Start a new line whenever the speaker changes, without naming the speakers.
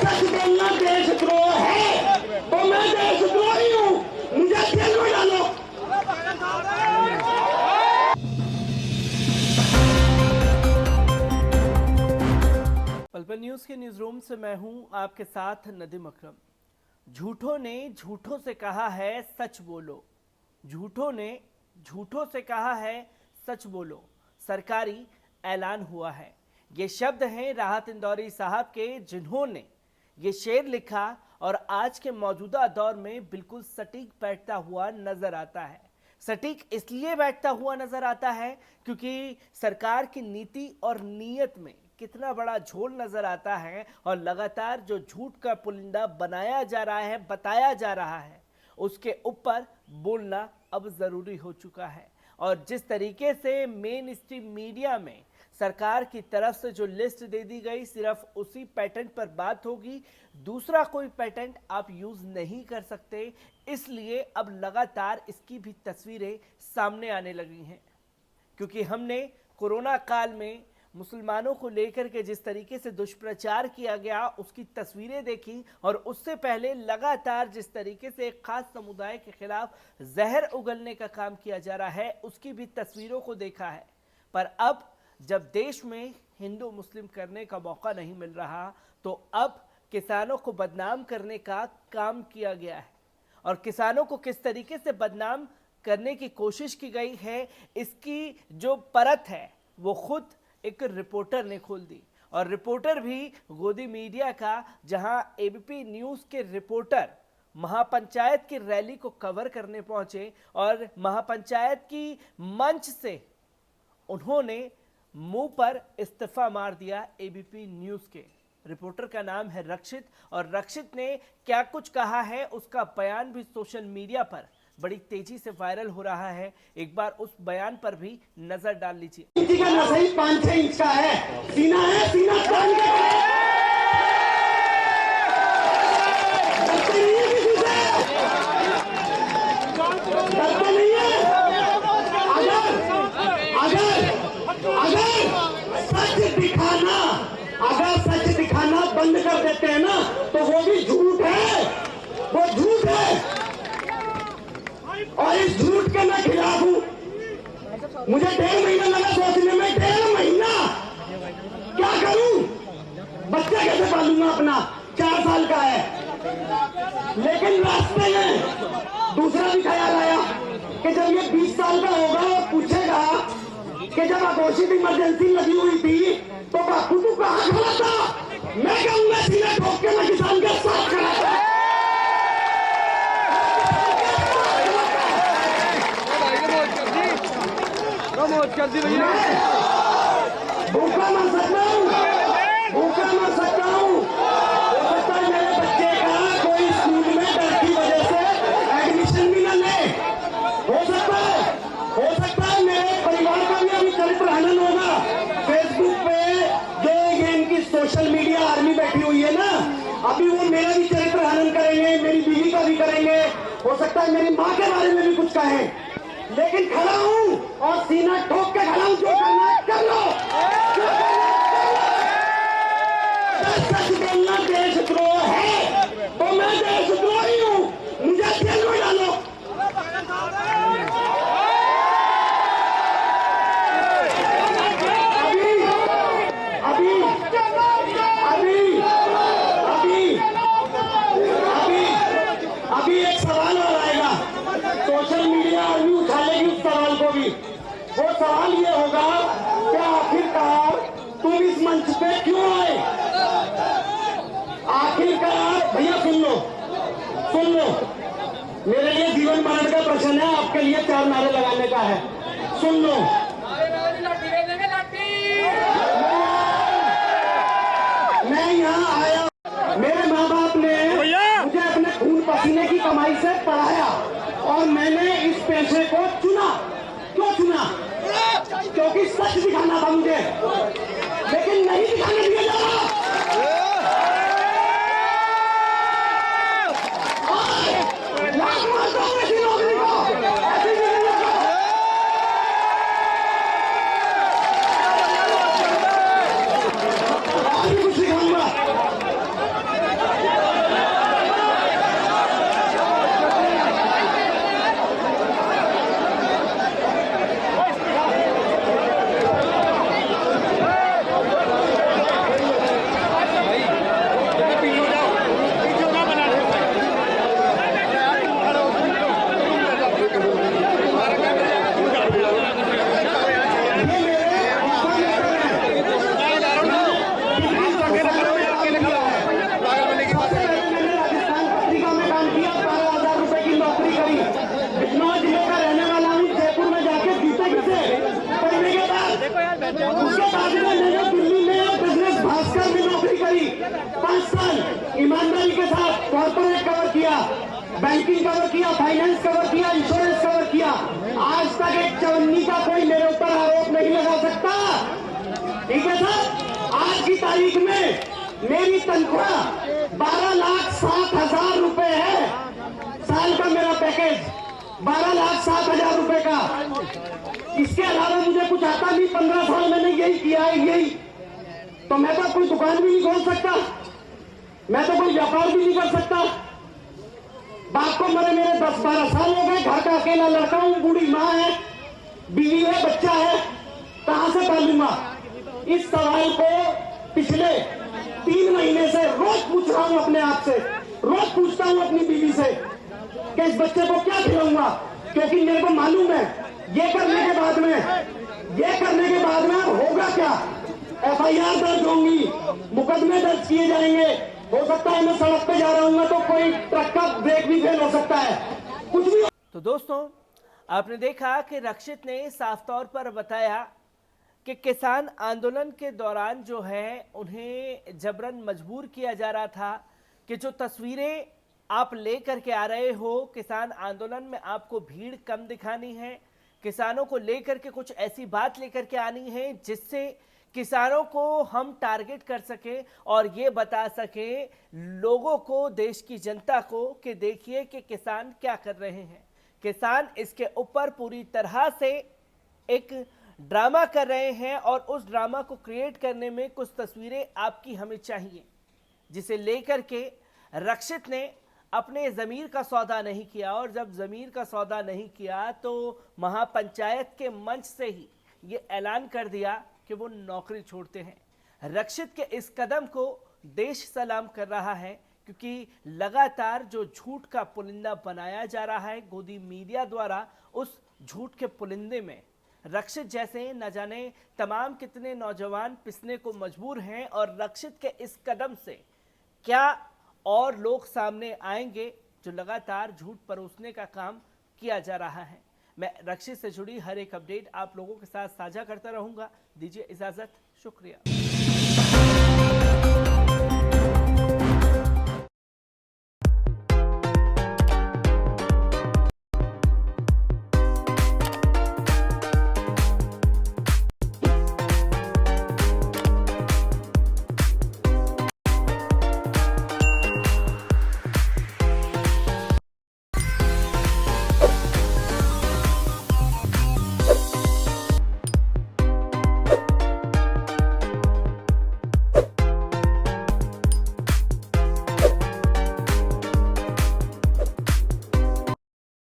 सच बोलना देशद्रोह है तो मैं देशद्रोही हूँ, मुझे जेल में डालो।
पल न्यूज के न्यूज रूम से मैं हूं आपके साथ नदीम अकरम। झूठों ने झूठों से कहा है सच बोलो, झूठों ने झूठों से कहा है सच बोलो, सरकारी ऐलान हुआ है। ये शब्द हैं राहत इंदौरी साहब के, जिन्होंने ये शेर लिखा और आज के मौजूदा दौर में बिल्कुल सटीक बैठता हुआ नजर आता है। सटीक इसलिए बैठता हुआ नजर आता है क्योंकि सरकार की नीति और नीयत में कितना बड़ा झोल नजर आता है और लगातार जो झूठ का पुलिंदा बनाया जा रहा है, बताया जा रहा है, उसके ऊपर बोलना अब जरूरी हो चुका है। और जिस तरीके से मेन स्ट्रीम मीडिया में सरकार की तरफ से जो लिस्ट दे दी गई, सिर्फ उसी पैटर्न पर बात होगी, दूसरा कोई पैटर्न आप यूज नहीं कर सकते। इसलिए अब लगातार इसकी भी तस्वीरें सामने आने लगी हैं, क्योंकि हमने कोरोना काल में मुसलमानों को लेकर के जिस तरीके से दुष्प्रचार किया गया उसकी तस्वीरें देखी, और उससे पहले लगातार जिस तरीके से एक खास समुदाय के खिलाफ जहर उगलने का काम किया जा रहा है उसकी भी तस्वीरों को देखा है। पर अब जब देश में हिंदू मुस्लिम करने का मौका नहीं मिल रहा, तो अब किसानों को बदनाम करने का काम किया गया है। और किसानों को किस तरीके से बदनाम करने की कोशिश की गई है, इसकी जो परत है वो खुद एक रिपोर्टर ने खोल दी। और रिपोर्टर भी गोदी मीडिया का, जहां एबीपी न्यूज के रिपोर्टर महापंचायत की रैली को कवर करने पहुंचे और महापंचायत की मंच से उन्होंने मुंह पर इस्तीफा मार दिया। एबीपी न्यूज के रिपोर्टर का नाम है रक्षित, और रक्षित ने क्या कुछ कहा है उसका बयान भी सोशल मीडिया पर बड़ी तेजी से वायरल हो रहा है। एक बार उस बयान पर भी नजर डाल लीजिए।
5-6 इंच का है, सीना है, सीना तान के डरते नहीं है। अगर सच दिखाना बंद कर देते हैं ना, तो वो भी झूठ है, वो झूठ है। और इस झूठ के मैं खिलाफ हूं। मुझे 1.5 महीना लगा सोचने में, 1.5 महीना क्या करूं, बच्चा कैसे पालूंगा अपना, 4 साल का है। लेकिन रास्ते में दूसरा भी ख्याल आया कि जब ये 20 साल का होगा और पूछेगा कि जब अघोषित इमरजेंसी लगी हुई थी तो बापू तू कहां खड़ा था, मैं कहूंगा सीना ठोक के मैं किसान के साथ खड़ा था। कर दी भैया, भूखा मर सकता हूँ, भूखा मर सकता हूँ। हो सकता है मेरे बच्चे का कोई स्कूल में डर की वजह से एडमिशन भी न ले, हो सकता है मेरे परिवार का भी अभी चरित्र हनन होगा। फेसबुक पे जो ये इनकी सोशल मीडिया आर्मी बैठी हुई है ना, अभी वो मेरा भी चरित्र हनन करेंगे, मेरी बीवी का भी करेंगे, हो सकता है मेरी माँ के बारे में भी कुछ कहें, लेकिन खड़ा हूं और सीना ठोक के खड़ा हूं। जो करना है कर लो। सच बोलना देशद्रोह है तो मैं देशद्रोही हूं, मुझे जेल में डालो। अभी एक सवाल और आएगा, सोशल मीडिया आर्मी उछालेगी उस सवाल को भी। वो सवाल ये होगा कि आखिरकार तुम इस मंच पे क्यों आए। आखिरकार भैया सुन लो, मेरे लिए जीवन मरण का प्रश्न है, आपके लिए 4 नारे लगाने का है। सुन लो, मैं यहाँ आया, मेरे माँ बाप ने मुझे अपने खून पसीने की कमाई से पढ़ाया और मैंने इस पेशे को चुना। क्यों चुना? क्योंकि सच दिखाना था मुझे, लेकिन नहीं दिखाने दिया जा रहा। लाख मारता हूं ऐसी नौकरी को, ऐसी जिंदगी को। और भी कुछ दिखाऊंगा। साल ईमानदारी के साथ कॉर्पोरेट कवर किया, बैंकिंग कवर किया, फाइनेंस कवर किया, इंश्योरेंस कवर किया। आज तक एक चवन्नी का कोई मेरे ऊपर आरोप नहीं लगा सकता। ठीक है सर, आज की तारीख में मेरी तनख्वाह 12,07,000 रुपए है। साल का मेरा पैकेज 12,07,000 रुपए का। इसके अलावा मुझे कुछ आता नहीं। 15 साल मैंने यही किया है, यही। तो मैं तो कोई दुकान भी नहीं खोल सकता, मैं तो कोई व्यापार भी नहीं कर सकता। बाप को मरे मेरे 10-12 साल हो गए, घर का अकेला लड़का हूं, बूढ़ी माँ है, बीवी है, बच्चा है, कहां से पालूंगा? इस सवाल को पिछले 3 महीने से रोज पूछ रहा हूं अपने आप से, रोज पूछता हूं अपनी बीवी से कि इस बच्चे को क्या खिलाऊंगा, क्योंकि मेरे को मालूम है ये करने के बाद में होगा क्या? FIR दर्ज होंगी, मुकदमे दर्ज किए जाएंगे। हो सकता है मैं सड़क पे जा रहा हूँ तो कोई ट्रक का ब्रेक भी फेल हो सकता है, कुछ भी।
तो दोस्तों, आपने देखा कि रक्षित ने साफ तौर पर बताया कि किसान आंदोलन के दौरान जो है उन्हें जबरन मजबूर किया जा रहा था कि जो तस्वीरें आप लेकर के आ रहे हो, किसान आंदोलन में आपको भीड़ कम दिखानी है, किसानों को लेकर के कुछ ऐसी बात लेकर के आनी है जिससे किसानों को हम टारगेट कर सके और ये बता सके लोगों को, देश की जनता को, कि देखिए कि किसान क्या कर रहे हैं। किसान इसके ऊपर पूरी तरह से एक ड्रामा कर रहे हैं और उस ड्रामा को क्रिएट करने में कुछ तस्वीरें आपकी हमें चाहिए, जिसे लेकर के रक्षित ने अपने ज़मीर का सौदा नहीं किया। और जब ज़मीर का सौदा नहीं किया तो महापंचायत के मंच से ही ये ऐलान कर दिया कि वो नौकरी छोड़ते हैं। रक्षित के इस कदम को देश सलाम कर रहा है, क्योंकि लगातार जो झूठ का पुलिंदा बनाया जा रहा है गोदी मीडिया द्वारा, उस झूठ के पुलिंदे में रक्षित जैसे न जाने तमाम कितने नौजवान पिसने को मजबूर हैं। और रक्षित के इस कदम से क्या और लोग सामने आएंगे जो लगातार झूठ परोसने का काम किया जा रहा है। मैं रक्षित से जुड़ी हर एक अपडेट आप लोगों के साथ साझा करता रहूंगा। दीजिए इजाजत, शुक्रिया।